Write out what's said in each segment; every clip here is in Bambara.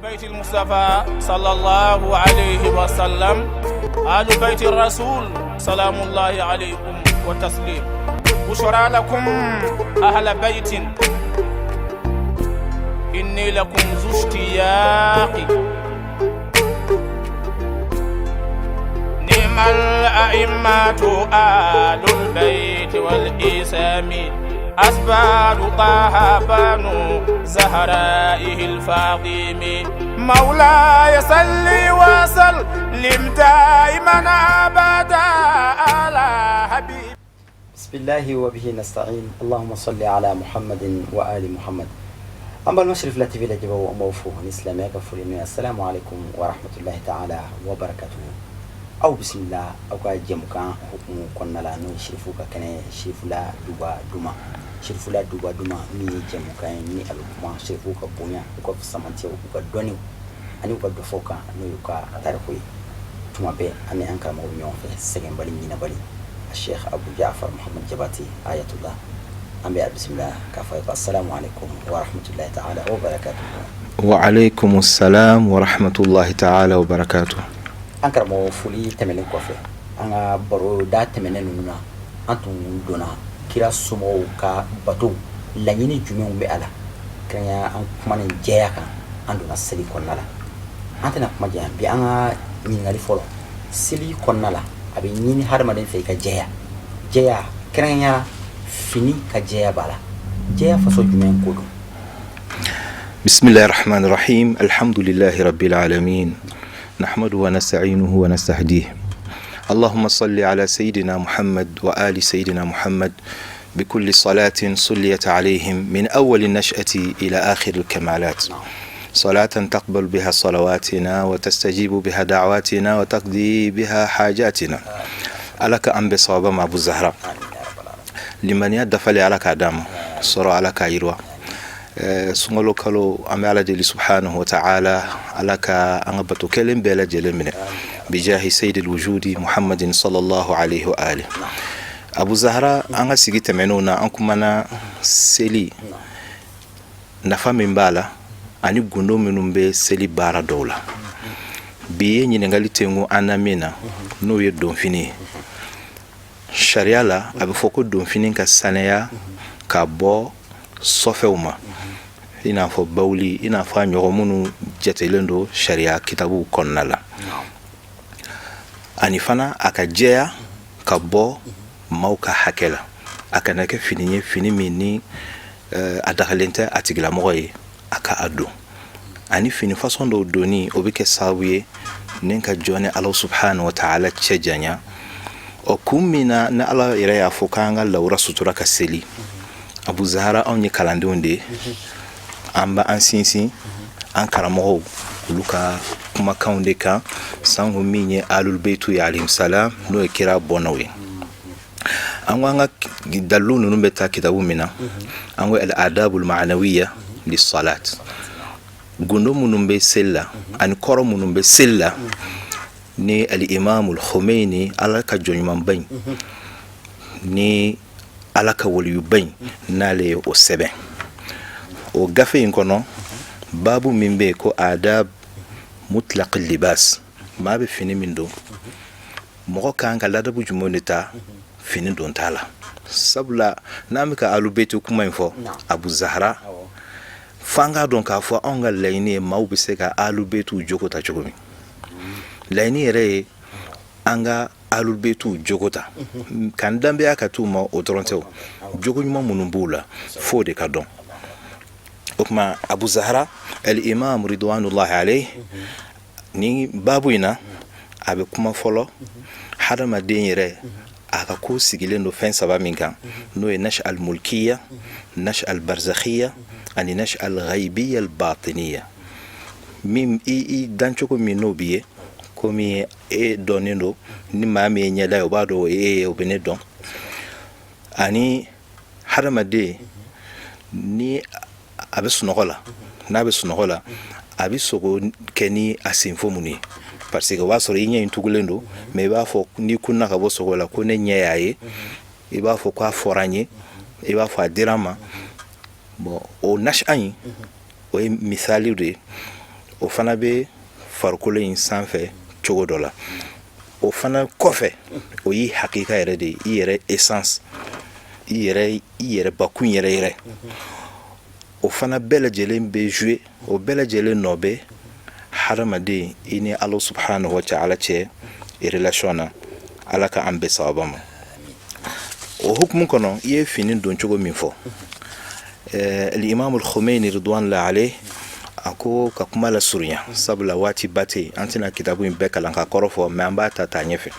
بيت المصطفى صلى الله عليه وسلم، آل بيت الرسول سلام الله عليكم والتسليم. بشرى لكم أهل بيت إني لكم ذو اشتياق، نعم الأئمة آل البيت والإسام، أسباب طه بنو زهرائه الفاطم. مولاي صل وسلم دائما أبدا على حبيب. بسم الله وبه نستعين. اللهم صل على محمد وآل محمد. أما المشرف التي في الجبه وموفوه الإسلام يكفر. السلام عليكم ورحمة الله تعالى وبركاته. أو بسم الله أو كاجمك حكم كنا لا نشرفك كنا شرف لا دوبا دوما شرف لا دوبا دوما مي جمك ني ألوكما شرفك بنيا وكف سمانتيو وكدوني أني وكدفوكا نيوكا تاريخي ثم به أني أنكر مغنيون في سجن بالي نينا بالي الشيخ أبو جعفر محمد جباتي آية الله. أمي بسم الله كفاية. السلام عليكم ورحمة الله تعالى وبركاته. وعليكم السلام ورحمة الله تعالى وبركاته. أنكر مو فولي تمنين كوفي أنا برو دا تمنين نونا أنتم دونا كلا سمو كا باتو لانيني جميعهم بألا كرنيا أنكمان جيكا أندونا سلي كونالا أنتنا كما جيان بي أنا نينغالي فولو سلي كونالا أبي نيني هارمدين فيكا جيا كرنيا فيني كجيا بالا جيا فسو جميعهم كودو. بسم الله الرحمن الرحيم. الحمد لله رب العالمين، نحمده ونستعينه ونستهديه. اللهم صل على سيدنا محمد وآل سيدنا محمد بكل صلاة صليت عليهم من أول النشأة إلى آخر الكمالات، صلاة تقبل بها صلواتنا وتستجيب بها دعواتنا وتقضي بها حاجاتنا. ألك أن بصواب مع أبو الزهراء لمن يدفل عليك دام صار عليك يروى sungalo kalo ame ala deli subhanahu wa ta'ala alaka angabatu kelim bela jelemine bijahi sayyidil wujudi muhammadin sallallahu alayhi wa alihi. Abu Zahra anga sigi temenona ankumana seli nafa mimbala ani gundo minumbe seli bara dola biye nyine ngali tengu anamina no ye don fini sharia la abe foko don fini ka sanaya ka bo sofeuma ina fo bawli ina fa nyogomunu jetelendo sharia kitabu konnala ani fana akajeya ka bo mauka hakela akanake fini mini adakalente atigla moye aka ado ani fini façon do doni obike sabuye nenka jone Allah subhanahu wa ta'ala chejanya o kumina na Allah ira ya fokanga laura sutura kaseli. Abu Zahra onye kalande onde amba ansinsi ankara mo luka kuma kaunde ka sango minye alul baitu ya alayhi salam no kira bonawe angwanga dalunu numbe ta kitabu mina angwe al adabul ma'nawiyya lis salat gundo munumbe sella an koro munumbe sella ni al imam al Khomeini alaka jonyman bain ni alaka waliyu bain nale o sebe o gafe inkono babu mimbe ko adab mutlaq libas ma be fini mindo mo kan ka ladabu jumonita fini don tala sabla namika alubetu kuma info Abu Zahra fanga don ka fo onga layni mawbe seka alubetu jokota chogomi layni re anga alul betu jogota kan dambe aka tuma o trontew jogunyuma munumbula fode kadon okma Abu Zahra al imam ridwanullah alayhi ni babuina abe kuma folo hadama denyere aka ko sigilendo fen saba minka no nash al mulkiyya nash al barzakhiyya ani nash al ghaibiyya al batiniyya mim i danchoko minobiye komi donendo ni mami nyada obado obenedon ani haramade ni abesunogola na abesunogola abisogo keni asinfomuni parce que wasoro yinya intugulendo me ba fo ni kunna ka bosogola ko ne nyayaye e ba fo kwa foranye e ba fo adirama bo o nashani o misali de o fana bɛ farikolo in sanfɛ cogo dɔ la. O fana kɔfɛ o y'i hakika yɛrɛ de ye, i yɛrɛ essence, i yɛrɛ bakun yɛrɛ. O fana bɛɛ lajɛlen bɛ jouer, o bɛɛ lajɛlen nɔ bɛ hadamaden i ni Allah subhanahu wa ta'ala cɛ relation na. Ala ka an bɛɛ sababa ma. O hukumu kɔnɔ i ye fini don cogo min fɔ, Imam al-Khomeini ridwanullahi alayhi ako ka kuma la surunya sabula waati bate an tɛna kitabu in bɛɛ kalan ka kɔrɔ fɔ mais an b'a ta ɲɛfɛ.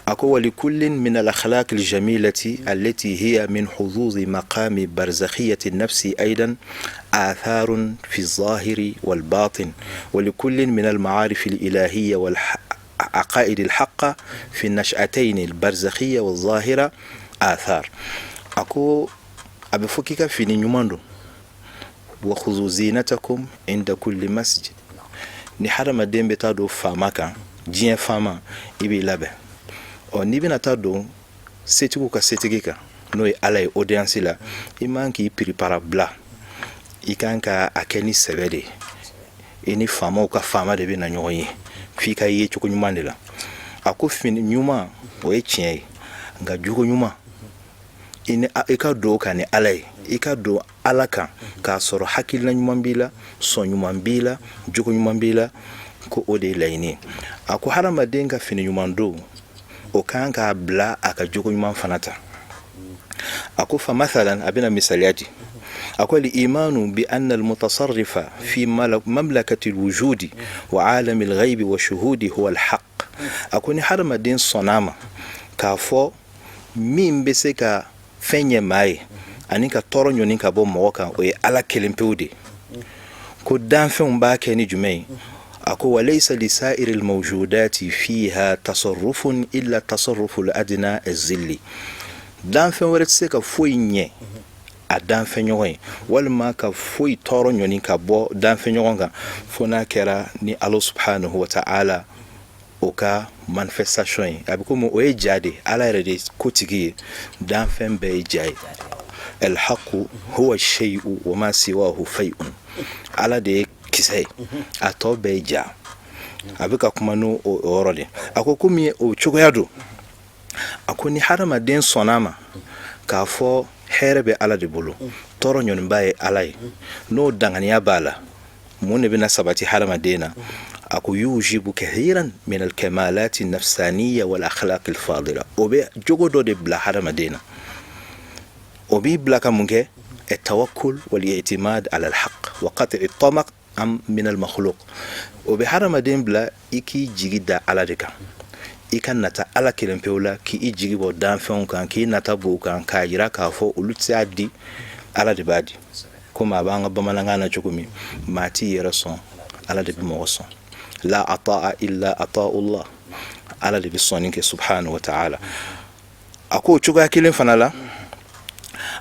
ako walikullin min al-akhlaq al-jamilati allati hiya min hudud maqami barzakhiyati an-nafsi aidan آثار في الظاهر والباطن ولكل من المعارف الإلهية والعقائد الحقة في النشأتين البرزخية والظاهرة آثار. أكو أبفكك في نيوماندو وخذوا زينتكم عند كل مسجد. نحرم الدين بتادو فاماكا جين فاما إبي لابه أو نبينا تادو سيتيكوكا سيتيكيكا نوي علي أوديانسي لا إمان كي بريبارا بلا ikanka akeni sebede ini fama ka fama de bina nyoyi fika ye chuko nyuma ndela ako fini nyuma o echie nga juko nyuma ini eka do kane alai eka do alaka ka soro hakil na nyuma mbila so nyuma mbila juko nyuma mbila ko ode laini ako harama denga fini nyuma ndo o kanka bla aka juko nyuma fanata ako fa mathalan abina misaliati أقول الإيمان بأن المتصرف في مملكة الوجود وعالم الغيب والشهود هو الحق. أقول حرم الدين صنامة كافو مين بسكا فيني ماي أنيكا تورن يونيكا بو موكا وي على كلم بودي كدام فين باكي نجمي. أقول وليس لسائر الموجودات فيها تصرف إلا تصرف الأدنى الزلي. دام فين ورتسكا فويني adan fenyoy walma ka foi toro nyoni ka bo dan fenyoga fona kera ni Allah subhanahu wa ta'ala oka manifestation abiko mo o ejade ala rede kotigi dan fen be jai al haqu huwa shay'u wa ma siwahu fay'un ala de kisai ato be ja abika kuma no orode akokumi o chugoyado akoni harama den sonama ka fo herbe ala de bolo toro nyon baye alay no dangania bala mun bina sabati harama dena ako yujibu kathiran min al-kamalat an-nafsaniyya wal akhlaq al-fadila obe jogodo de bla harama dena obi bla kamunge التوكل والاعتماد على الحق وقطع الطمع من المخلوق وبحرم دين بلا إكي جيدا على ذلك ikan nata ala kelempeula ki ijigi bo danfon kan ki nata bo kan ka yira ka fo ulutsi adi ala de badi kuma banga bamalanga na chukumi mati yerason ala de mo son la ataa illa ataa Allah ala de bisoninke subhanahu wa ta'ala ako chuga kilen fanala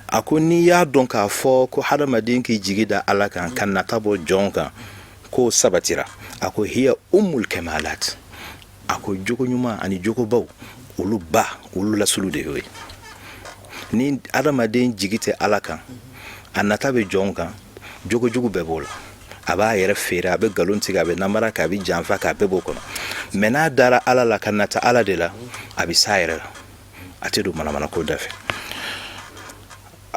ako ni ya don ka fo ko hadamadin ki jigida ala kan kan nata bo jonka ko sabatira ako hiya kamalat ako joko nyuma ani joko baw ulu la sulu de we ni adama den jigite alaka anata be jonka joko jugu bebola aba yere fere abe galonti ga be namara ka bi janfa ka be boko mena dara ala la kanata ala de la abi sayre atedo mana ko dafe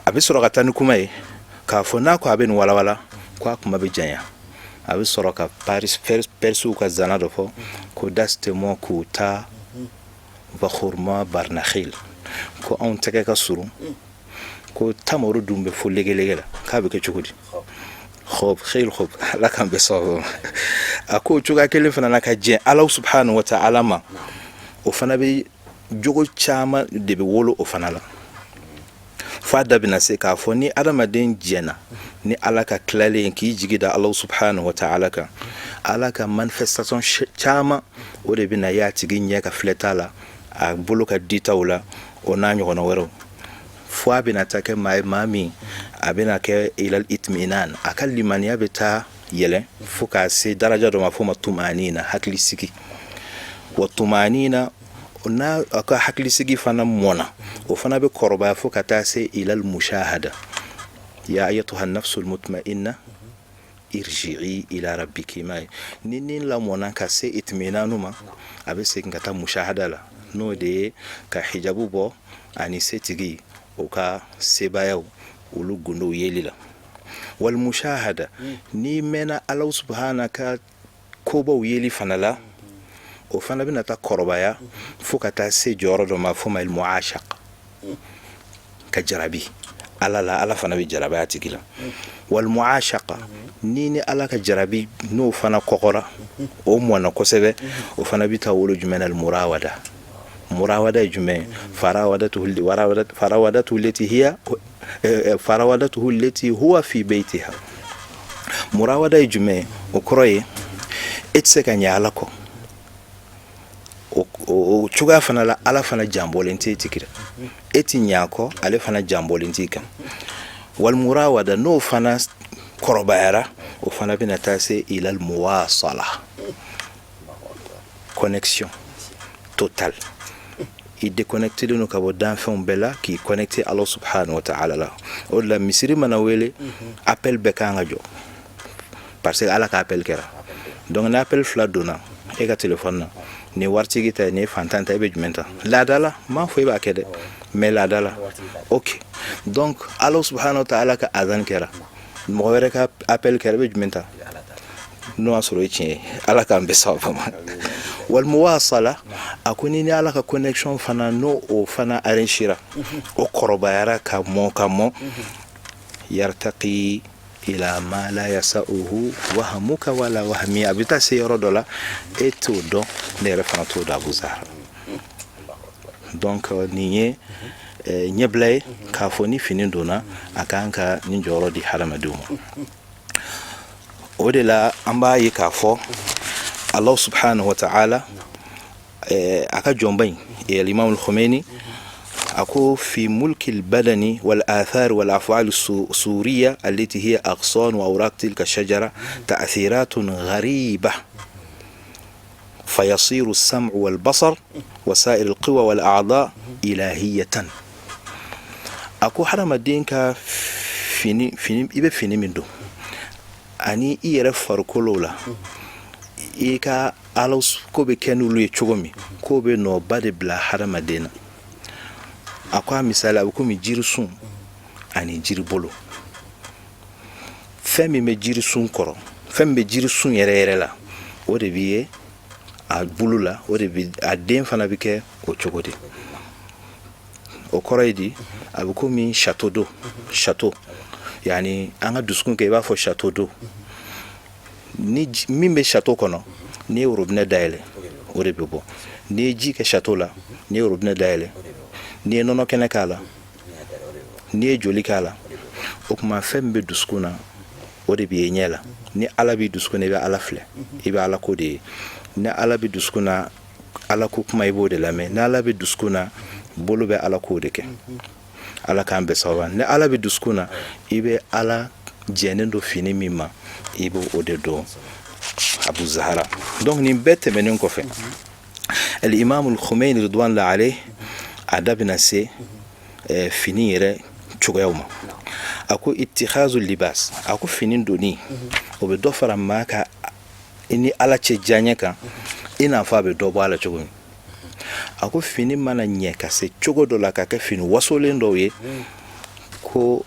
abi soro gatani kuma e ka fona ko abe wala wala kwa kuma be janya abi soro ka paris persu ka zanado fo ko daste mo ko ta va khurma barnakhil ko on teke ka suru ko tamaru dumbe fo legelege la ka be ke chukudi خوب خير خوب لا كان بيصوب اكو جوغا كلي فنا كا جين الله سبحانه وتعالى ما وفنا بي جوغو تشاما دي بي وولو وفنا لا فادا بنا سيكا فوني ادم دين جينا ni alaka klale ki jigida Allah subhanahu wa ta'ala ka alaka manifestation chama ode bina ya tiginya ka fletala a buluka ditawla onanyo kono wero fwa bina take mai mami abina ke ilal itminan akalli man yabita yele fuka se daraja do mafuma tumanina hakli siki wa tumanina ona aka hakli siki fana mona o fana be korba fuka ta se ilal mushahada يا أيتها النفس المطمئنة irji'i ila rabbiki mai ni la mona ka se itminanu ma abe se ngata mushahada la no de ka hijabu bo ani setigi o ka sebayaw ulu gundo yelila wal mushahada ni mena Allah subhanaka ko bo yeli fanala o fana bina ta korobaya fo ka ta se joro do ma fo ma il muashaq ka jarabi ala fana bi jaraba tigila wal muashaqa ni ala ka jarabi no fana kokora o mona kosebe o fana bi tawulu jumana al murawada jume farawadatu allati hiya farawadatu allati huwa fi baytiha murawada jume o kroye etse kanya alako o chuga fana la ala fana jambolenti tikira eti nyako ale fana jambolenti kan wal murawada no fana korobayara o fana bina tase ila al muwasala connexion totale il déconnecté de nos cabo d'enfants bella qui connecté Allah subhanahu wa ta'ala la o la misiri manawele appel bekanga jo parce que ala ka appel kera donc na appel fladona e ka téléphone na ni warti gita ni fantanta be jumenta la dala ma foi ba kede mais la dala ok donc Allah subhanahu wa ta'ala ka azan kera mo were ka appel kera be jumenta no asoro ichi ala ka mbesa fama wal muwasala akuni ni ala ka connection fana no o fana arenshira o korobayara ka mo yartaqi ila ma la yasauhu wahamuka wala wahmi abita seyro dola eto do ne refana to da buzar donc niye nyeblay ka foni fini dona akanka ni joro di haramadum odela amba yi ka fo Allah subhanahu wa ta'ala aka jombain الإمام الخميني أكو في ملك البدن والآثار والأفعال السورية التي هي أغصان وأوراق تلك الشجرة تأثيرات غريبة فيصير السمع والبصر وسائر القوى والأعضاء إلهية أكو حرم الدين فيني من دو أني إيرفر كلولا إيكا ألوس كوبي كانوا لي تشومي كوبي نو بادي بلا حرم الدين akwa misala abukumi jirisun ani jiribolo femi me jirisun koro femi jirisun yere la o de biye a bulula o de bi a den fana bike o chogode o koroidi abukumi chateau yani anga duskun ke ba fo chateau d'eau ni mimbe chateau kono ni robine daile o de bibo ni ji ke chateau la ni robine daile ni nono kene kala ni joli kala o kuma fembe duskuna o de bi nyela ni alabi duskuna be alafle ibe ala ko de ni alabi duskuna ala ko kuma ibo de lame ni alabi duskuna bolu be ala ko de ke ala kambe sawa ni alabi duskuna ibe ala jenendo fini mima ibo o de do Abu Zahra donc ni bete menen ko fe الإمام الخميني رضوان الله عليه adabina se fini yere chugayuma ako ittikhazul libas ako finin doni o be do fara maka ini ala che janyaka ina fa be do bala chugumi ako fini mana nyeka se chugodo la ka fini wasole ndoye ko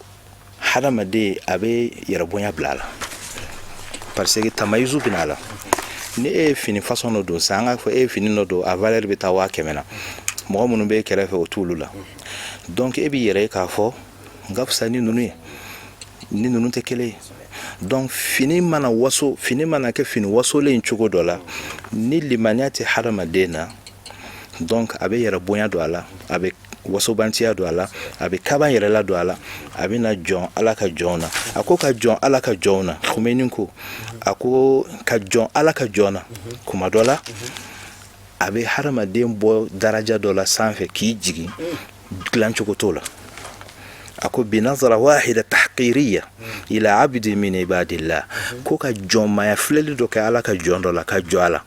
harama de abe yarabonya blala parce que tamayuzu binala ne fini façon no do sanga fo fini no do a valeur be tawa kemena mo munu be kere fe otulula donc ebi yere ka fo ngafsa ni nunu te kele donc fini mana ke fini waso le nchugo dola ni limaniati harama dena donc abe yere bonya do ala abe waso bantia do ala abe kaba yere la do ala abe na jon ala ka jona akoka jon ala ka jona khumeninko ako ka jon ala ka jona kuma dola abe harama dembo daraja dola sanfe ki jigi glancho kotola ako binazara wahida tahqiriyya ila abdi min ibadillah ko ka joma ya fleli do ka ala ka jondola ka joala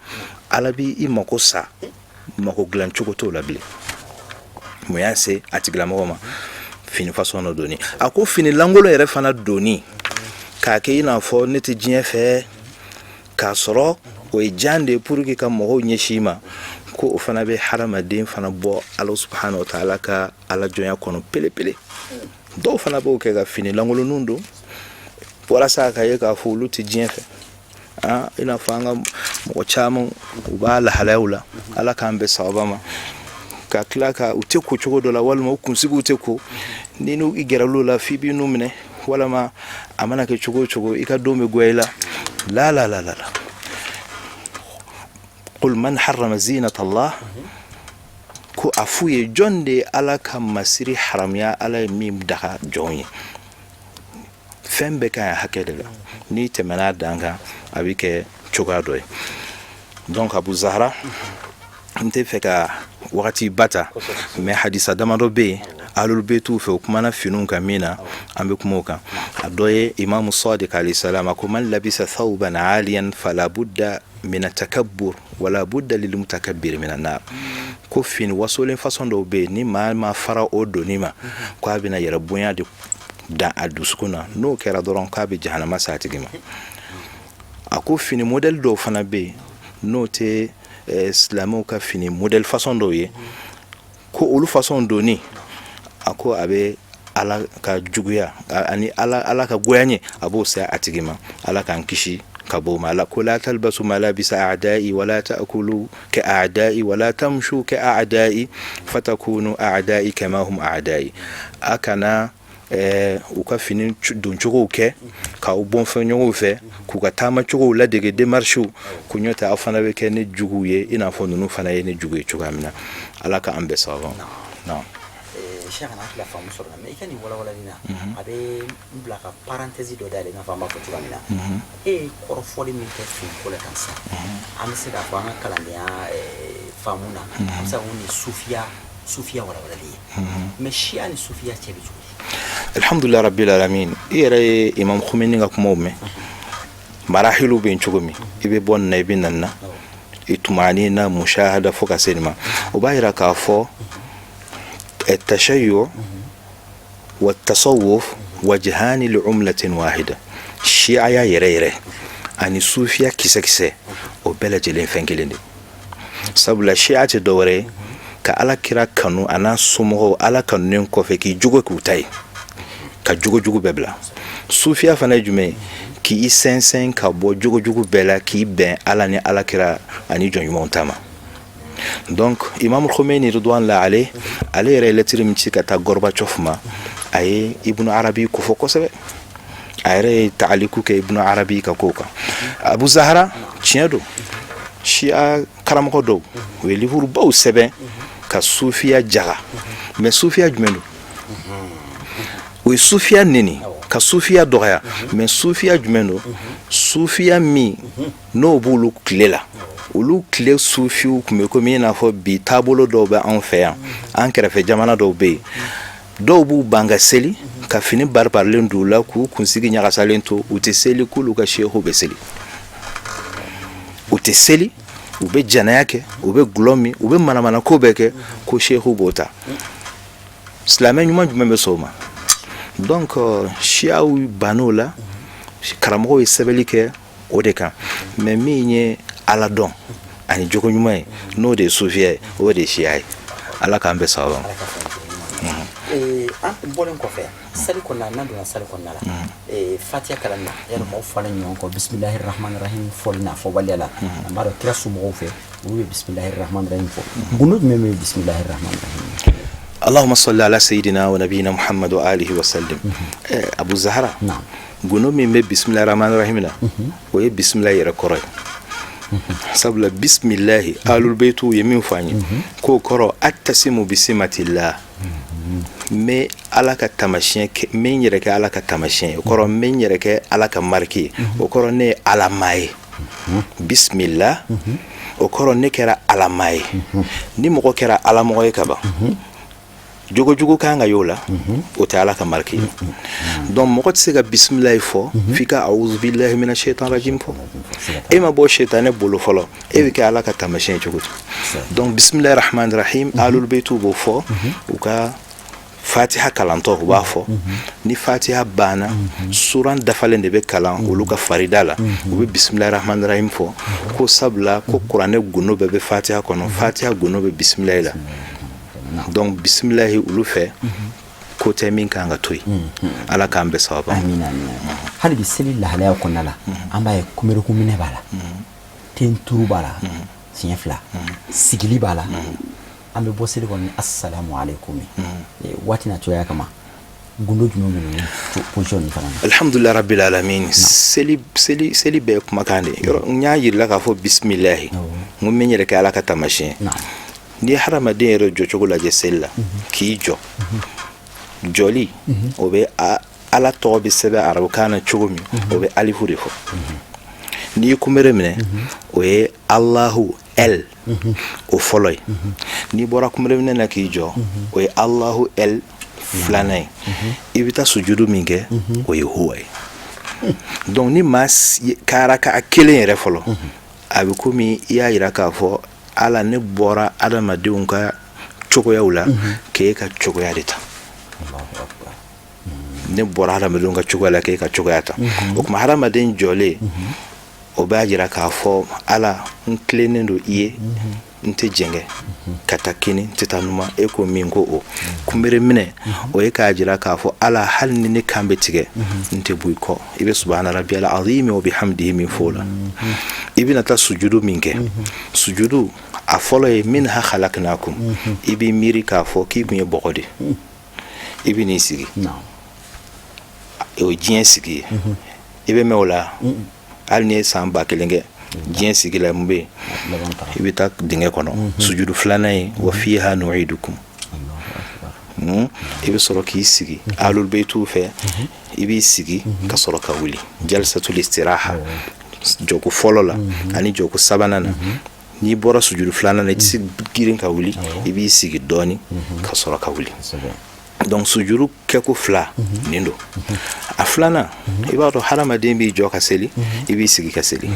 ala bi imako sa mako glancho kotola bile moyase atigla moma fini façon no doni ako fini langolo yere fana doni k'a kɛ i n'a fɔ ne tɛ diɲɛ fɛ, k'a sɔrɔ o ye jan de pour que ka mɔgɔw ɲɛsin ma, ko o fana bɛ hadamaden fana bɔ Ala subhanahu wa ta'ala ka ala jɔnya kɔnɔ pelepele. Dɔw fana b'o kɛ ka fini langoloninw don walasa ka ye k'a fɔ olu tɛ diɲɛ fɛ. I n'a fɔ an ka mɔgɔ caman u b'a lahalayaw la, Ala k'an bɛ sababa ma, ka tila ka u tɛ ko cogo dɔ la walima u kunsigiw tɛ ko, ni n'u i gɛrɛl'o la f'i b'i nu minɛ walama a mana kɛ cogo o cogo i ka don bɛ goya i la. La la la la la. Qul man harrama zinata Allah, ko a f'u ye jɔn de ye Ala ka masiri haramuya, Ala ye min daga jɔn ye. Fɛn bɛɛ ka ɲi hakɛ de la, n'i tɛmɛna dan kan a bɛ kɛ cogoya dɔ ye. Donc Abu Zahra, n tɛ fɛ ka wagati bata, mais hadisa damadɔ bɛ yen ahlul beitu fɛ u kumana finiw kan min na an bɛ kuma o kan. A dɔ ye Imamu Sadiq alayhi salam, a ko man labisa thawban aliyan fala budda min atakabbur wala budda lil mutakabbir min an-nar. Ko fini wasolen façon dɔw bɛ yen ni maa ma fara o doni ma ko a bɛna yɛrɛ bonya de da a dusukun na, n'o kɛra dɔrɔn k'a bɛ jahanama s'a tigi ma. A ko fini modèle dɔw fana bɛ yen n'o tɛ silamɛw ka fini modèle façon dɔw ye, ko olu façon doni a ko a bɛ Ala ka juguya ani Ala ka goyanye a b'o se a tigi ma. Ala k'an kisi ka bɔ o ma. Ala ko la talbasu malabisa a'da'i wala ta'kulu ka a'da'i wala tamshu ka a'da'i fatakunu a'da'i kama hum a'da'i. A kana u ka fini don cogow kɛ k'aw bɔn fɛn ɲɔgɔnw fɛ, k'u ka taama cogow ladege démarches, ko ɲɔ tɛ aw fana bɛ kɛ ne juguw ye i n'a fɔ ninnu fana ye ne jugu ye cogoya min na. Ala ka an bɛɛ sababa. Non. Cheikh na hakila faamu sɔrɔ la, mais i ka nin walawalali na a bɛ n bila ka parenthèse dɔ dayɛlɛ i n'a fɔ an b'a fɔ cogoya min na. E ye kɔrɔfɔli min kɛ finiko la kan sisan, an bɛ se k'a fɔ an ka kalandenya faamu na an bɛ se ka fɔ ni sufiya walawalali ye, mais siya ni sufiya cɛ bɛ cogo di? Alhamdulillah rabbil alamin. I yɛrɛ ye Imam Khomeini ka kumaw mɛn, marahilu bɛ yen cogo min, i bɛ bɔ nin na i bɛ na nin na, i tumani na mushahada fo ka se nin ma. O b'a yira k'a fɔ التشيع والتصوف وجهان لعملة واحدة. شيعة يرى أني صوفيا كيسة o bɛɛ lajɛlen fɛn kelen de. Sabula Shia tɛ dɔwɛrɛ ka Ala kira kanu a n'a somɔgɔw Ala kanunen kɔfɛ k'i jogo k'u ta ye, ka jogojugu bɛɛ bila. Sufiya fana ye jumɛn ye? K'i sɛnsɛn ka bɔ jogojugu bɛɛ la k'i bɛn Ala ni Ala kira ani jɔn ɲumanw ta ma. Donc Imam Khomeini ridwanullah alayhi ale yɛrɛ lettre min ci ka taa Gorbachev ma, a ye Ibn Arabi ko fɔ kosɛbɛ, a yɛrɛ ye ta'aliku kɛ Ibn Arabi ka ko kan. Abu Zahra tiɲɛ don, Shia karamɔgɔ dɔw u ye livre baw sɛbɛn ka sufiya jaga, mais sufiya jumɛn don? O ye sufiya neni ka sufiya dɔgɔya, mais sufiya jumɛn don? Sufiya min n'o b'olu tile la, olu tile sufiw tun bɛ komi i n'a fɔ bi taabolo dɔw bɛ anw fɛ yan, an kɛrɛfɛ jamana dɔw bɛ yen, dɔw b'u ban ka seli ka fini baribarilen don u la k'u kunsigi ɲagasalen to, u tɛ seli k'olu ka shehu bɛ seli, u tɛ seli, u bɛ janaya kɛ, u bɛ gulɔ min, u bɛ manamana ko bɛɛ kɛ ko shehu b'o ta. Silamɛ ɲuman jumɛn bɛ sɔn o ma? Donc Shiaw ban'o la, karamɔgɔw ye sɛbɛnni kɛ o de kan, mais min ye Ala dɔn ani jogo ɲuman ye n'o de ye sufiya ye, o de ye Shia ye. Ala k'an bɛɛ sababa. An bɔlen kɔfɛ sali kɔnɔna n'an donna sali kɔnɔna la, Fatiha kalanni na yɛrɛ maaw falen ɲɔgɔn kɔ bismillahir rahmanir rahim fɔli na fɔbaliya la, an b'a dɔn kira somɔgɔw fɛ olu bɛ bismillahir rahmanir rahim fɔ. Gundo jumɛn bɛ bismillahir rahmanir rahim? Allahumma salli ala sayyidina wa nabiyina Muhammad wa alihi wa sallim. Abu Zahra, gundo min bɛ bismillahir rahmanir rahim na o ye bismillah yɛrɛ kɔrɔ ye. Sabula bismillahi ahlul beitu ye min fɔ an ye k'o kɔrɔ attasimu bisimatillah, me Ala ka tamasiyɛn, me n yɛrɛ kɛ Ala ka tamasiyɛn ye, o kɔrɔ me n yɛrɛ kɛ Ala ka marque ye, o kɔrɔ ne ye Alama ye. Bismillah o kɔrɔ ne kɛra Alama ye. Ni mɔgɔ kɛra Alamɔgɔ ye ka ban, jogojugu kan ka y'o la, o tɛ Ala ka marque ye. Donc mɔgɔ tɛ se ka bismillah fɔ f'i ka a'udhu billahi minash shaitanir rajim fɔ. E ma bɔ shaitanɛ bolo fɔlɔ, e bɛ kɛ Ala ka tamasiyɛn cogo di? Donc bismillahir rahmanir rahim ahlul beitu b'o fɔ u ka fatiha kalantɔ u b'a fɔ ni fatiha banna suran dafalen de bɛ kalan olu ka farida la u bɛ bisimilahi rahmani rahim fɔ ko sabula ko kuranɛ gundo bɛɛ bɛ fatiha kɔnɔ fatiha gundo bɛ bisimilahi la donc bisimilahi olu fɛ ko tɛ min kan ka to yen ala k'an bɛ sababa amina hali bi seli lahalaya kɔnɔna la an b'a ye kunbɛrɛku minɛ b'a la ten turu b'a la siɲɛ fila sigili b'a la an bɛ bɔ seli kɔnɔ ni assalamu alaikum waati na cogoya kama gundo jumɛn minnu position nin fana na alhamdulillah rabbil alamin seli bɛɛ kumakan de yɔrɔ n y'a yirila k'a fɔ bisimilahi n ko min yɛrɛ kɛ ala ka taamasiyɛn n'i ye hadamaden yɛrɛ jɔcogo lajɛ seli la k'i jɔ jɔli o bɛ ala tɔgɔ bɛ sɛbɛn arabukan na cogo min o bɛ alifu de fɔ n'i ye kunbere minɛ o ye allahu el o fɔlɔ ye n'i bɔra kunbere minɛ na k'i jɔ o ye allahu el filanan ye i bɛ taa sujudu min kɛ o ye huwa ye donc ni maa kara ka kelen yɛrɛ fɔlɔ a bɛ komi i y'a yira k'a fɔ ala ne bɔra adamadenw ka cogoyaw la k'e ka cogoya de ta ne bɔra hadamadenw ka cogoya la k'e ka cogoya ta o tuma hadamaden jɔlen o b'a jira k'a fɔ ala n tilennen don i ye n tɛ jɛngɛ ka taa kini n tɛ taa numan e ko min ko o kunbere minɛ o ye k'a jira k'a fɔ ala hali ni ne kan bɛ tigɛ n tɛ bɔ i kɔ i bɛ subahana rabbiyal azim wa bihamdihi min fɔ o la i bɛna taa sujudu min kɛ sujudu a fɔlɔ ye minha khalaqnakum i b'i miiri k'a fɔ k'i kun ye bɔgɔ de i bɛ n'i sigi o ye diɲɛ sigi ye i bɛ mɛn o la hali ni ye san 1000 kɛ diɲɛ sigi la mun bɛ yen i bɛ taa dingɛ kɔnɔ sujudu filanan ye wa fiha nu'idukum i bɛ sɔrɔ k'i sigi ahlul baytu fɛ i b'i sigi ka sɔrɔ ka wuli jalsatul istiraha jɔko fɔlɔ la ani jɔko sabanan na n'i bɔra sujudu filanan na i tɛ se girin ka wuli i b'i sigi dɔɔni ka sɔrɔ ka wuli donc sujudu kɛko fila nin don a filanan i b'a dɔn hadamaden b'i jɔ ka seli i b'i sigi ka seli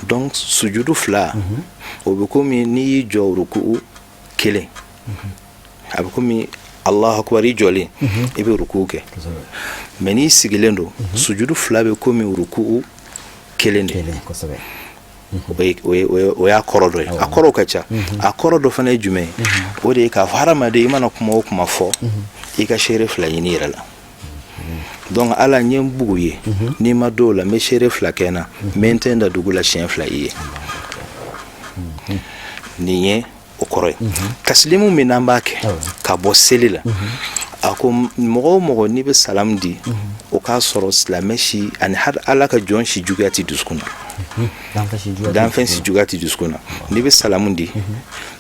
donc sujudu fila o bɛ komi n'i y'i jɔ ruku'u kelen a bɛ komi allahu akbar i jɔlen i bɛ ruku'u kɛ mais n'i sigilen don sujudu fila bɛ komi ruku'u kelen de o y'a kɔrɔ dɔ ye a kɔrɔw ka ca a kɔrɔ dɔ fana ye jumɛn ye o de ye k'a fɔ hadamaden i mana kuma o kuma fɔ i ka seere fila ɲini i yɛrɛ la donc ala n ye n bugu ye n'i ma dɔw la n bɛ seere fila kɛ n na n bɛ n tɛ n da dugu la siɲɛ fila i ye nin ye o kɔrɔ ye tasilimu min n'an b'a kɛ ka bɔ seli la a ko mɔgɔ o mɔgɔ n'i bɛ salamu di o k'a sɔrɔ silamɛ si ani ala ka jɔn si juguya tɛ dusukun na danfɛn si juguya tɛ dusukun na n'i bɛ salamu di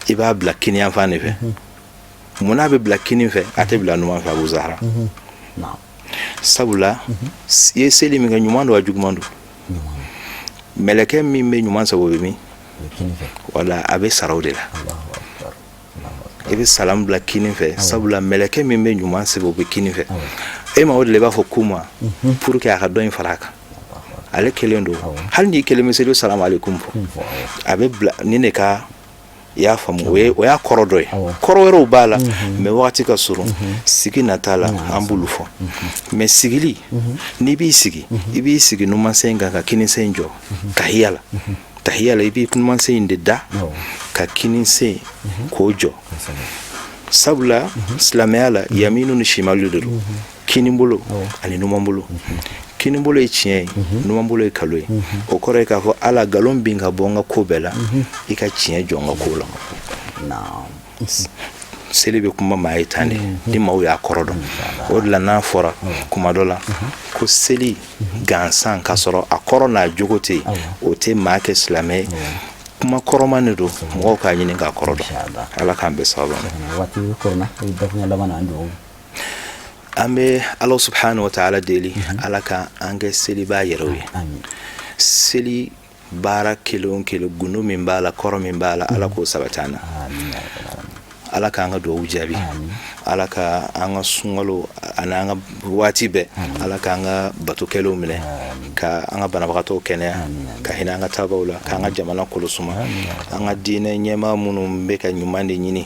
i b'a bila kini yanfan de fɛ munna a bɛ bila kini fɛ a tɛ bila numan fɛ Abu Zahra sabula i ye seli min kɛ ɲuman don a juguman don mɛlɛkɛ min bɛ ɲuman sago bɛ min wala a bɛ sara o de la i bɛ salamu bila kini fɛ sabula mɛlɛkɛ min bɛ ɲuman sɛbɛn o bɛ kini fɛ e ma o de la i b'a fɔ kuma pour que a ka dɔ in fara a kan ale kelen don hali n'i kelen bɛ seli salamu alaikum fɔ a bɛ bila ni ne ka i y'a faamu o y'a kɔrɔ dɔ ye kɔrɔ wɛrɛw b'a la mais wagati ka surun sigi nata la an b'olu fɔ mais sigili n'i b'i sigi i b'i sigi numansen kan ka kinisen jɔ tahiya la i b'i numansen de da ka kinisen k'o jɔ sabula silamɛya la yaminu ni shimalu de don kinibolo ani numanbolo kinibolo ye tiɲɛ ye numanbolo ye kalo ye o kɔrɔ ye k'a fɔ ala nkalon bin ka bɔ n ka ko bɛɛ la i ka tiɲɛ jɔ n ka ko la seli bɛ kuma maa ye tan de ni maaw y'a kɔrɔ dɔn o de la n'a fɔra kuma dɔ la ko seli gansan k'a sɔrɔ a kɔrɔ n'a jogo tɛ yen o tɛ maa kɛ silamɛ ye kuma kɔrɔman de don mɔgɔw k'a ɲini k'a kɔrɔ dɔn ala k'an bɛɛ sababu an bɛ ala subhanahu wa ta'ala deli ala ka an kɛ seliba yɛrɛw ye seli baara kelen o kelen gundo min b'a la kɔrɔ min b'a la ala k'o sabati an na ala k'an ka duwawu jaabi ala ka an ka sunkalo ani an ka waati bɛɛ ala k'an ka batokɛlaw minɛ ka an ka banabagatɔw kɛnɛya ka hinɛ an ka taabaw la k'an ka jamana kɔlɔsuma an ka diinɛ ɲɛmaa minnu bɛ ka ɲuman de ɲini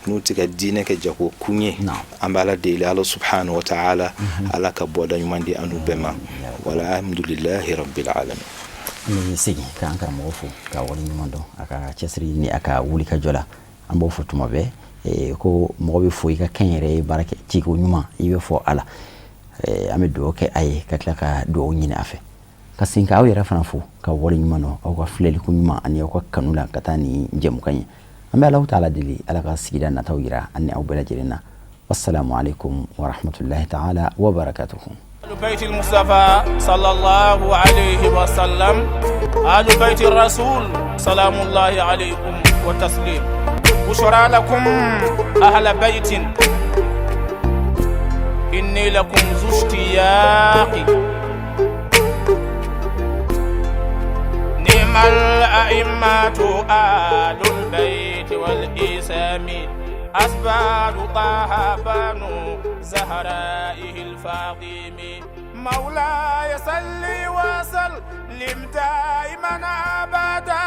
n'u tɛ ka diinɛ kɛ jago kun ye an bɛ ala deli ala subhanahu wa ta'ala ala ka bɔda ɲuman di an n'u bɛɛ ma walhamdulillahi rabbil alamin. Ni segi k'an karamɔgɔ fo ka wale ɲuman dɔn a ka cɛsiri ni a ka wuli ka jɔ la an b'o fɔ tuma bɛɛ ko mɔgɔ bɛ fo i ka kɛn yɛrɛ ye baara kɛ ciko ɲuman i bɛ fɔ ala an bɛ dugawu kɛ a ye ka tila ka dugawu ɲini a fɛ ka sin ka aw yɛrɛ fana fo ka wale ɲuman dɔn aw ka filɛliko ɲuman ani aw ka kanu la ka taa ni jɛmukan ye an bɛ Alahu taala deli ala ka sigida nataw yira ani aw bɛɛ lajɛlen na wassalamu alaikum wa rahmatullahi ta'ala wa barakatuhu. بيت المصطفى صلى الله عليه وسلم آل بيت الرسول سلام الله عليكم والتسليم بشرى لكم أهل بيت إني لكم ذو اشتياق نعم الأئمة آل البيت والإسام أسباب طه بنو زهرائه الفاطم مولاي صل وسلم دائما أبدا